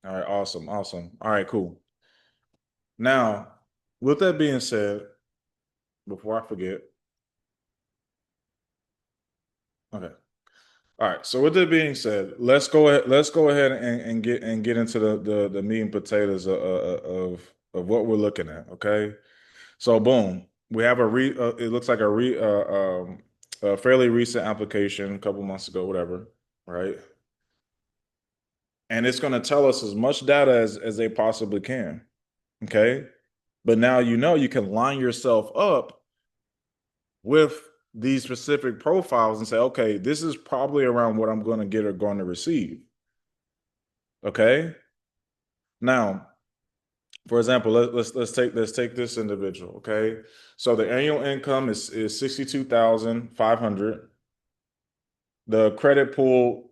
All right, awesome, awesome. All right, cool. Now, with that being said, before I forget, okay. All right. So with that being said, let's go ahead. Let's go ahead and get into the meat and potatoes of what we're looking at. Okay. So boom, we have it looks like a fairly recent application, a couple months ago, whatever, right? And it's going to tell us as much data as they possibly can. Okay. But now you can line yourself up with these specific profiles and say, okay, this is probably around what I'm going to get or going to receive. Okay. Now, for example, let's take this individual. Okay. So the annual income is 62,500. The credit pool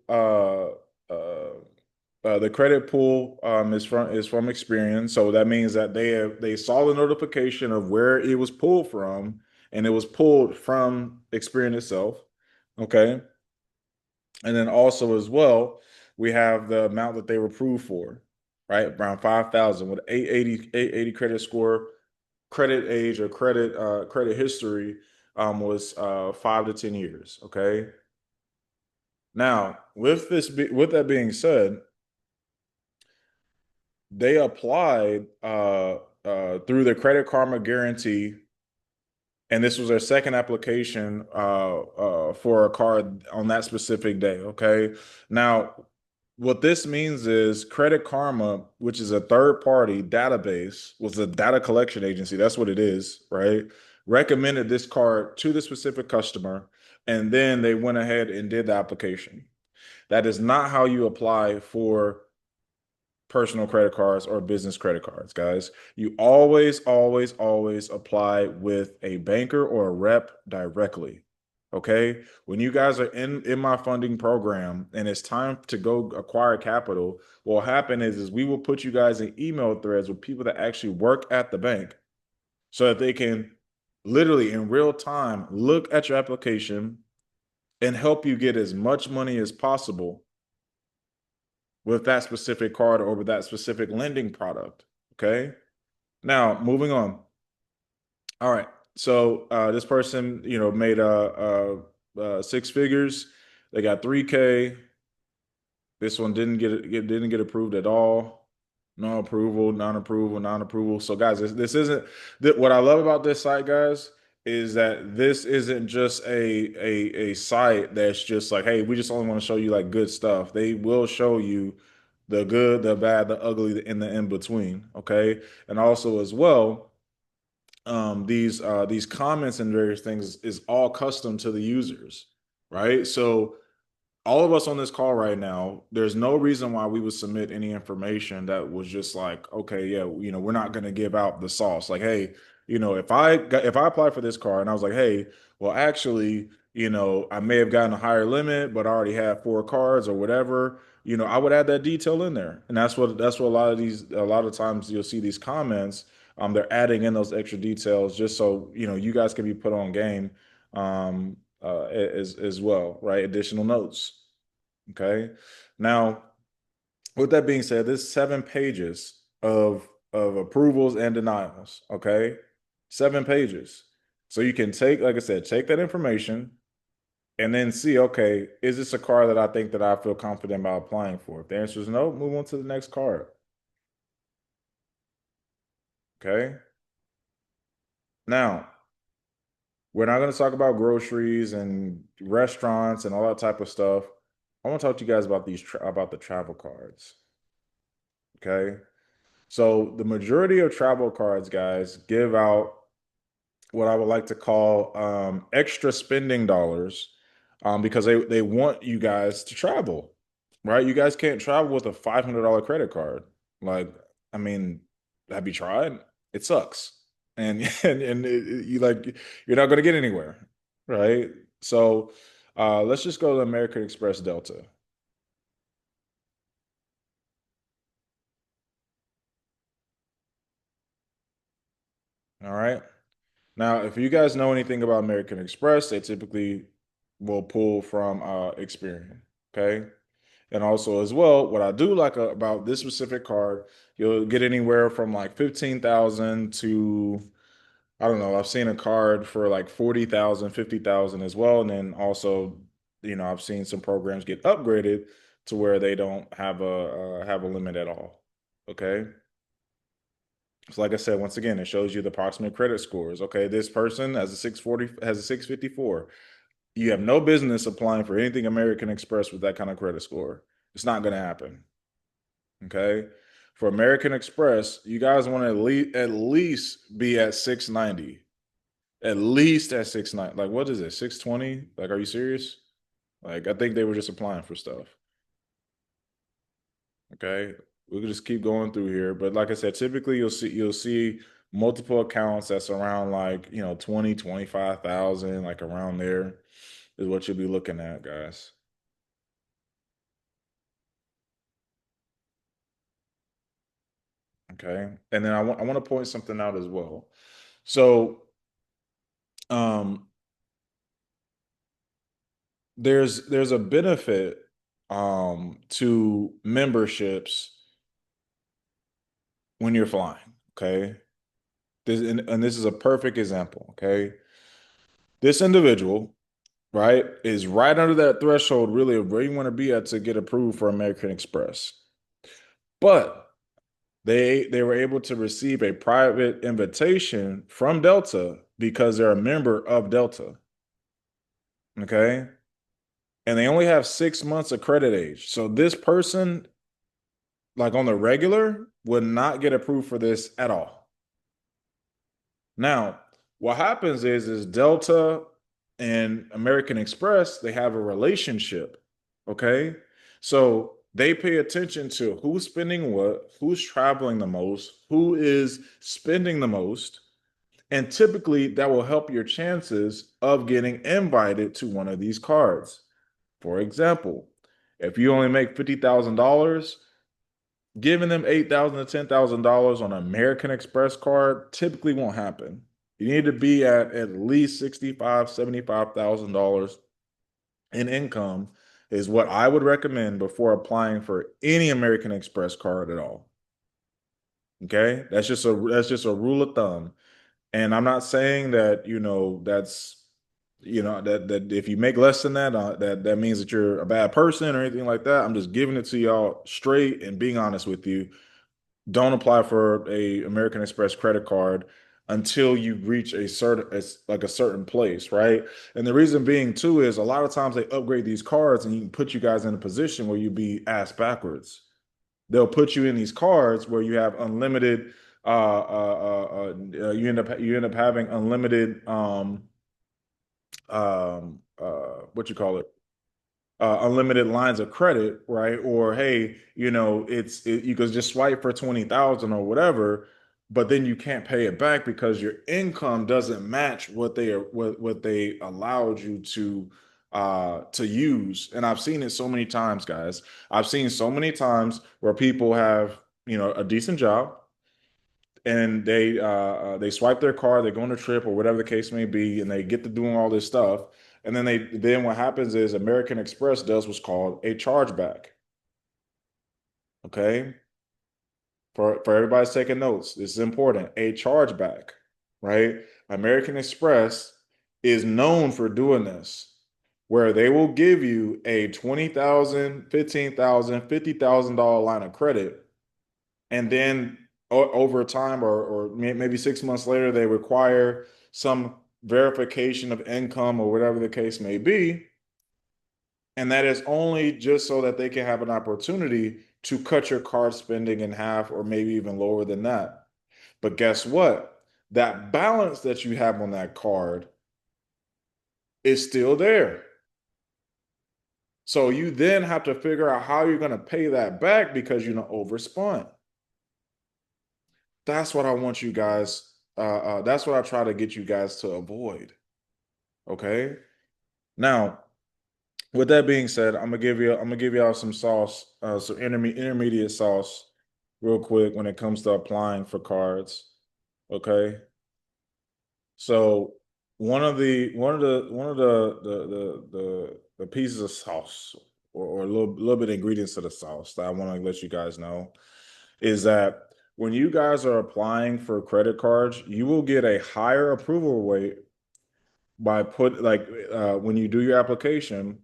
the credit pool is from Experian. So that means that they saw the notification of where it was pulled from, and it was pulled from Experian itself. Okay. And then also as well, we have the amount that they were approved for, right? Around 5,000 with 880 credit score, credit age or credit history was 5 to 10 years. Okay. Now, with that being said, they applied through the Credit Karma guarantee, and this was their second application for a card on that specific day. Okay. Now, what this means is Credit Karma, which is a third party database, was a data collection agency. That's what it is, right? Recommended this card to the specific customer, and then they went ahead and did the application. That is not how you apply for personal credit cards or business credit cards, guys. You always, always, always apply with a banker or a rep directly. Okay. When you guys are in my funding program and it's time to go acquire capital, what will happen is we will put you guys in email threads with people that actually work at the bank so that they can literally in real time look at your application and help you get as much money as possible with that specific card or with that specific lending product. Okay. Now, moving on. All right. So this person, made six figures. They got 3K. This one didn't get approved at all. No approval, non-approval, non-approval. So guys, this isn't what I love about this site, guys, is that this isn't just a site that's just like, hey, we just only want to show you like good stuff. They will show you the good, the bad, the ugly, and the in between. Okay. And also as well, these comments and various things is all custom to the users, right? So all of us on this call right now, there's no reason why we would submit any information that was just like, okay, yeah, we're not going to give out the sauce. Like, hey, if I applied for this car and I was like, hey, well, actually, I may have gotten a higher limit, but I already have four cars or whatever. I would add that detail in there, and that's what a lot of times you'll see these comments. They're adding in those extra details just so you guys can be put on game. As well, right? Additional notes. Okay. Now, with that being said, there's 7 pages of approvals and denials. Okay. 7 pages. So you can take, like I said, take that information and then see, okay, is this a car that I think that I feel confident about applying for? If the answer is no, move on to the next card. Okay. Now, we're not going to talk about groceries and restaurants and all that type of stuff. I want to talk to you guys about about the travel cards. Okay. So the majority of travel cards, guys, give out what I would like to call extra spending dollars because they want you guys to travel, right? You guys can't travel with a $500 credit card. Like, I mean, have you tried? It sucks, and you like you're not going to get anywhere, right? So let's just go to American Express Delta. All right. Now, if you guys know anything about American Express, they typically will pull from Experian. Okay. And also as well, what I do like about this specific card, you'll get anywhere from like 15,000 to, I don't know, I've seen a card for like 40,000, 50,000 as well. And then also, I've seen some programs get upgraded to where they don't have a limit at all. Okay. So like I said, once again, it shows you the approximate credit scores. Okay, this person has a 640, has a 654. You have no business applying for anything American Express with that kind of credit score. It's not going to happen. Okay. For American Express, you guys want to at least be at 690. At least at 690. Like, what is it? 620? Like, are you serious? Like, I think they were just applying for stuff. Okay. We can just keep going through here. But like I said, typically you'll see multiple accounts that's around like, 20, 25,000, like around there is what you'll be looking at, guys. Okay. And then I want to point something out as well. So um there's a benefit to memberships when you're flying. Okay. And this is a perfect example. Okay. This individual, right, is right under that threshold really of where you want to be at to get approved for American Express. But they were able to receive a private invitation from Delta because they're a member of Delta. Okay. And they only have 6 months of credit age. So this person, like on the regular, would not get approved for this at all. Now, what happens is Delta and American Express, they have a relationship. Okay. So they pay attention to who's spending what, who's traveling the most, who is spending the most. And typically that will help your chances of getting invited to one of these cards. For example, if you only make $50,000, giving them $8,000 to $10,000 on an American Express card typically won't happen. You need to be at least 65, $75,000 in income is what I would recommend before applying for any American Express card at all. Okay? That's just a rule of thumb. And I'm not saying that, that if you make less than that, that means that you're a bad person or anything like that. I'm just giving it to y'all straight and being honest with you. Don't apply for a American Express credit card until you reach like a certain place, right? And the reason being too is a lot of times they upgrade these cards and you can put you guys in a position where you be ass backwards. They'll put you in these cards where you have unlimited you end up having unlimited what you call it, unlimited lines of credit, right? Or hey, you could just swipe for 20,000 or whatever, but then you can't pay it back because your income doesn't match what they allowed you to use. And I've seen it so many times, guys. I've seen so many times where people have, a decent job and they swipe their card, they go on a trip or whatever the case may be, and they get to doing all this stuff. And then what happens is American Express does what's called a chargeback. Okay. For everybody's taking notes, this is important. A chargeback, right? American Express is known for doing this, where they will give you a 20,000, 15,000, $50,000 line of credit. And then over time, or maybe 6 months later, they require some verification of income or whatever the case may be. And that is only just so that they can have an opportunity to cut your card spending in half or maybe even lower than that. But guess what? That balance that you have on that card is still there. So you then have to figure out how you're going to pay that back because you overspent. That's what I want you guys. That's what I try to get you guys to avoid. Okay. Now, with that being said, I'm gonna give y'all some sauce, some intermediate sauce, real quick when it comes to applying for cards. Okay. So one of the pieces of sauce. or a little bit of ingredients to the sauce that I want to let you guys know is that when you guys are applying for credit cards, you will get a higher approval rate by when you do your application,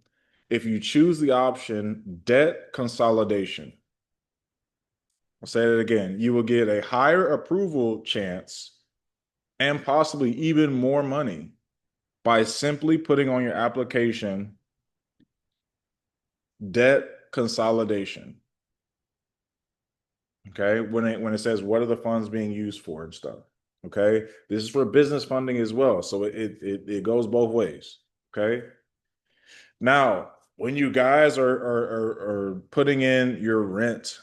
if you choose the option debt consolidation. I'll say it again. You will get a higher approval chance and possibly even more money by simply putting on your application debt consolidation. Okay. When it says what are the funds being used for and stuff. Okay. This is for business funding as well. So it goes both ways. Okay. Now, when you guys are putting in your rent,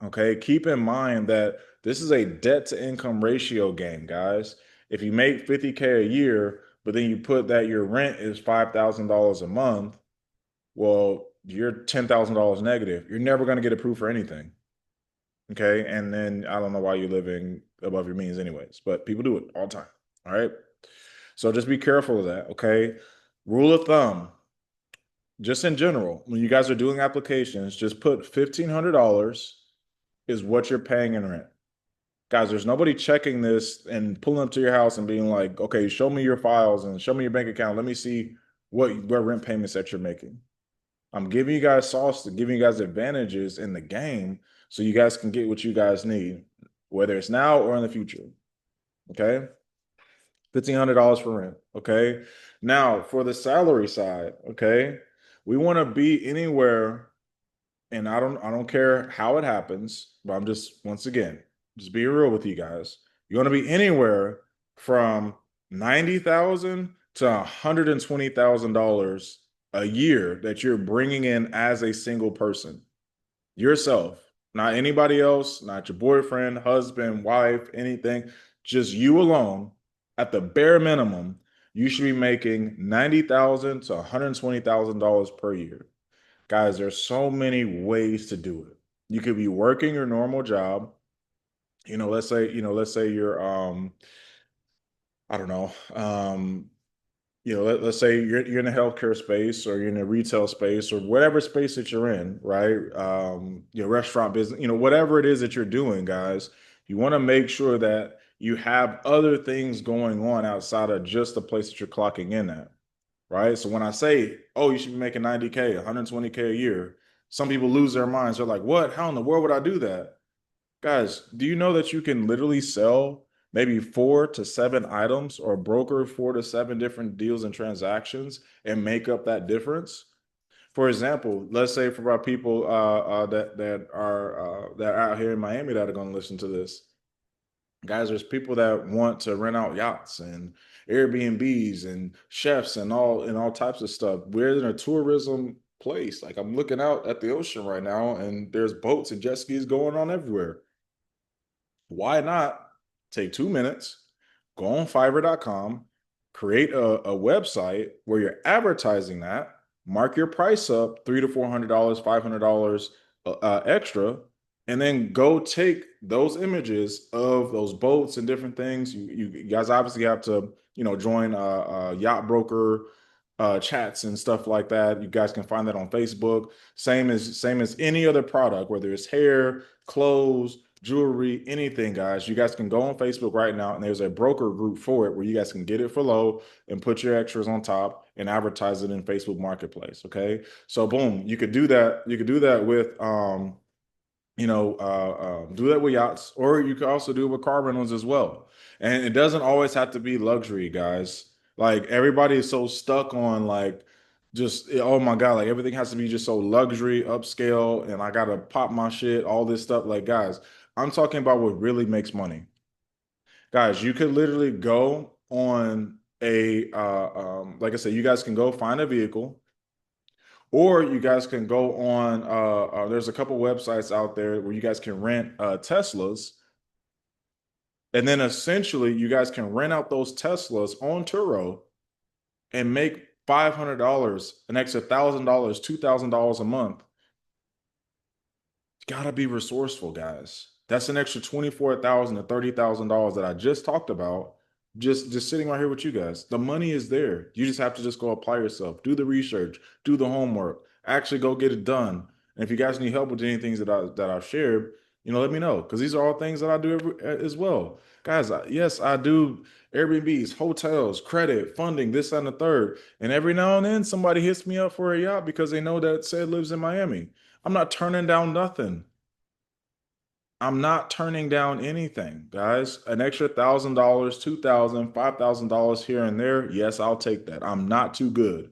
okay, keep in mind that this is a debt to income ratio game, guys. If you make 50K a year, but then you put that your rent is $5,000 a month, well, you're $10,000 negative. You're never going to get approved for anything. Okay. And then I don't know why you're living above your means, anyways, but people do it all the time. All right. So just be careful of that. Okay. Rule of thumb, just in general, when you guys are doing applications, just put $1,500 is what you're paying in rent. Guys, there's nobody checking this and pulling up to your house and being like, okay, show me your files and show me your bank account. Let me see what rent payments that you're making. I'm giving you guys sauce to giving you guys advantages in the game so you guys can get what you guys need, whether it's now or in the future. Okay. $1,500 for rent. Okay. Now for the salary side, okay, we want to be anywhere, and I don't care how it happens, but I'm just once again, just being real with you guys. You want to be anywhere from 90,000 to $120,000 a year that you're bringing in as a single person. Yourself, not anybody else, not your boyfriend, husband, wife, anything, just you alone. At the bare minimum, you should be making 90,000 to $120,000 per year. Guys, there's so many ways to do it. You could be working your normal job. Let's say you're I don't know, let's say you're in a healthcare space or you're in a retail space or whatever space that you're in, right? Restaurant business, whatever it is that you're doing, guys, you want to make sure that you have other things going on outside of just the place that you're clocking in at, right? So when I say, oh, you should be making 90K, 120K a year, some people lose their minds. They're like, what? How in the world would I do that? Guys, do you know that you can literally sell maybe 4 to 7 items or broker 4 to 7 different deals and transactions and make up that difference? For example, let's say for our people that are out here in Miami that are going to listen to this, guys, there's people that want to rent out yachts and Airbnbs and chefs and all types of stuff. We're in a tourism place. Like I'm looking out at the ocean right now, and there's boats and jet skis going on everywhere. Why not take 2 minutes, go on Fiverr.com, create a website where you're advertising that, mark your price up $300 to $400, $500 extra, and then go take those images of those boats and different things. You guys obviously have to, join yacht broker chats and stuff like that. You guys can find that on Facebook. Same as any other product, whether it's hair, clothes, jewelry, anything, guys. You guys can go on Facebook right now, and there's a broker group for it where you guys can get it for low and put your extras on top and advertise it in Facebook Marketplace. Okay, so boom, you could do that. You could do that with do that with yachts, or you could also do it with car rentals as well. And it doesn't always have to be luxury, guys. Like everybody is so stuck on like just oh my God, like everything has to be just so luxury, upscale, and I gotta pop my shit, all this stuff. Like, guys, I'm talking about what really makes money. Guys, you could literally go on like I said, you guys can go find a vehicle, or you guys can go on, there's a couple websites out there where you guys can rent Teslas. And then essentially you guys can rent out those Teslas on Turo and make $500, an extra $1,000, $2,000 a month. You gotta be resourceful, guys. That's an extra $24,000 to $30,000 that I just talked about. Just sitting right here with you guys. The money is there. You just have to just go apply yourself, do the research, do the homework, actually go get it done. And if you guys need help with any things that I've shared, let me know, because these are all things that I do as well. Guys, yes, I do Airbnbs, hotels, credit, funding, this and the third. And every now and then somebody hits me up for a yacht because they know that said lives in Miami. I'm not turning down nothing. I'm not turning down anything, guys. An extra $1,000, $2,000, $5,000 here and there. Yes, I'll take that. I'm not too good.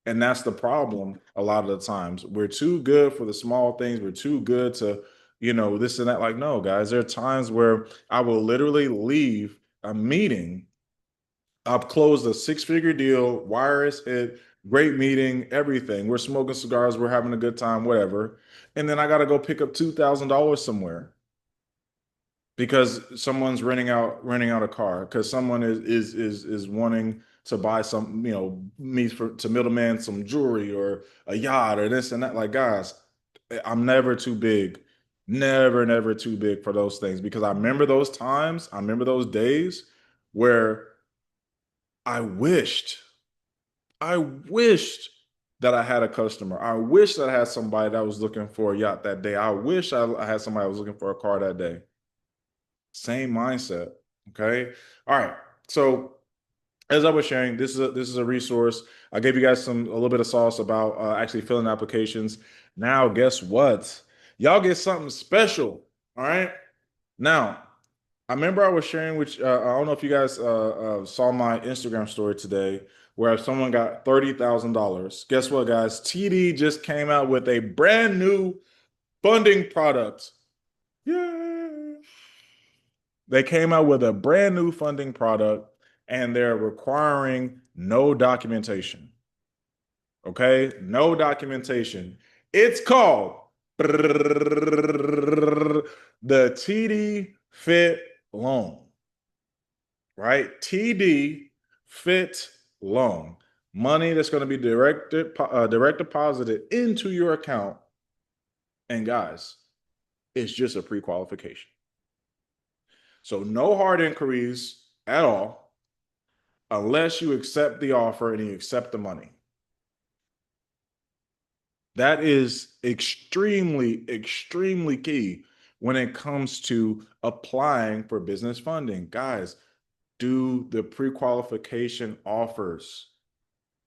And that's the problem a lot of the times. We're too good for the small things. We're too good to, this and that. Like, no, guys, there are times where I will literally leave a meeting. I've closed a six-figure deal, wire is hit, great meeting, everything. We're smoking cigars, we're having a good time, whatever. And then I got to go pick up $2,000 somewhere because someone's renting out a car, because someone is wanting to buy some, me to middleman some jewelry or a yacht or this and that. Like, guys, I'm never too big, never too big for those things, because I remember those times, I remember those days where I wished, I wished that I had a customer. I wish that I had somebody that was looking for a yacht that day. I wish I had somebody that was looking for a car that day. Same mindset. Okay. All right. So as I was sharing, this is a resource. I gave you guys a little bit of sauce about actually filling applications. Now, guess what? Y'all get something special. All right. Now, I remember I was sharing, which I don't know if you guys saw my Instagram story today, where someone got $30,000. Guess what, guys? TD just came out with a brand new funding product. Yay! They came out with a brand new funding product, and they're requiring no documentation. Okay? No documentation. It's called the TD Fit Loan, right? TD Fit Loan. Money that's going to be direct deposited into your account. And guys, it's just a pre-qualification. So no hard inquiries at all unless you accept the offer and you accept the money. That is extremely key when it comes to applying for business funding. Guys, do the pre-qualification offers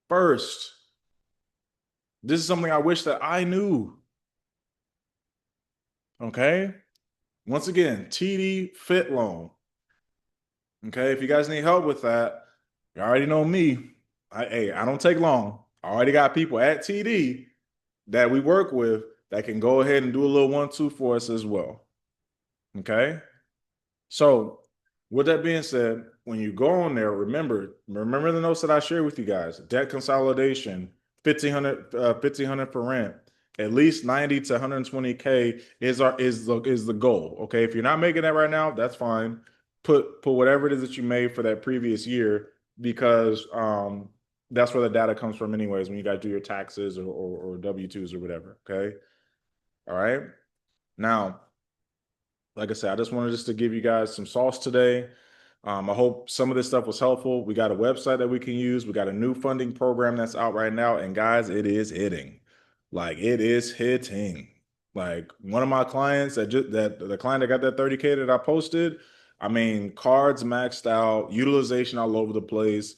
first. This is something I wish that I knew. Okay. Once again, TD Fit Loan. Okay. If you guys need help with that, you already know me. I don't take long. I already got people at TD that we work with that can go ahead and do a little 1-2 for us as well. Okay. So with that being said, when you go on there, remember the notes that I shared with you guys: debt consolidation, 1,500 for rent, at least 90 to 120K is the goal. Okay. If you're not making that right now, that's fine. Put whatever it is that you made for that previous year, because that's where the data comes from anyways, when you guys do your taxes or W-2s or whatever. Okay. All right. Now, like I said, I just wanted to give you guys some sauce today. I hope some of this stuff was helpful. We got a website that we can use. We got a new funding program that's out right now. And guys, it is hitting. Like, it is hitting. Like, one of my clients that the client that got that 30K that I posted, I mean, cards maxed out, utilization all over the place,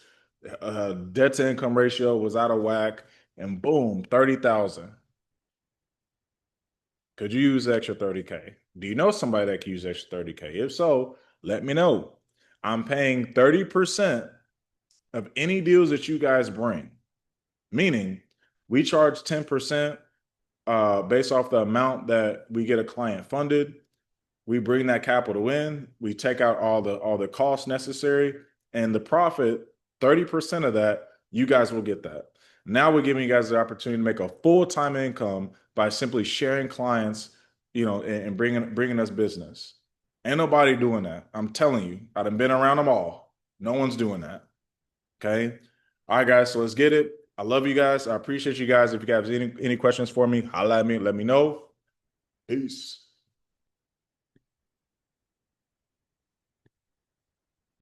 debt to income ratio was out of whack, and boom, 30,000. Could you use extra 30K? Do you know somebody that can use extra 30K? If so, let me know. I'm paying 30% of any deals that you guys bring, meaning we charge 10% based off the amount that we get a client funded. We bring that capital in, we take out all the costs necessary, and the profit, 30% of that, you guys will get that. Now we're giving you guys the opportunity to make a full-time income by simply sharing clients, and bringing us business. Ain't nobody doing that. I'm telling you, I've been around them all. No one's doing that. Okay. All right, guys. So let's get it. I love you guys. I appreciate you guys. If you guys have any questions for me, holla at me. Let me know. Peace.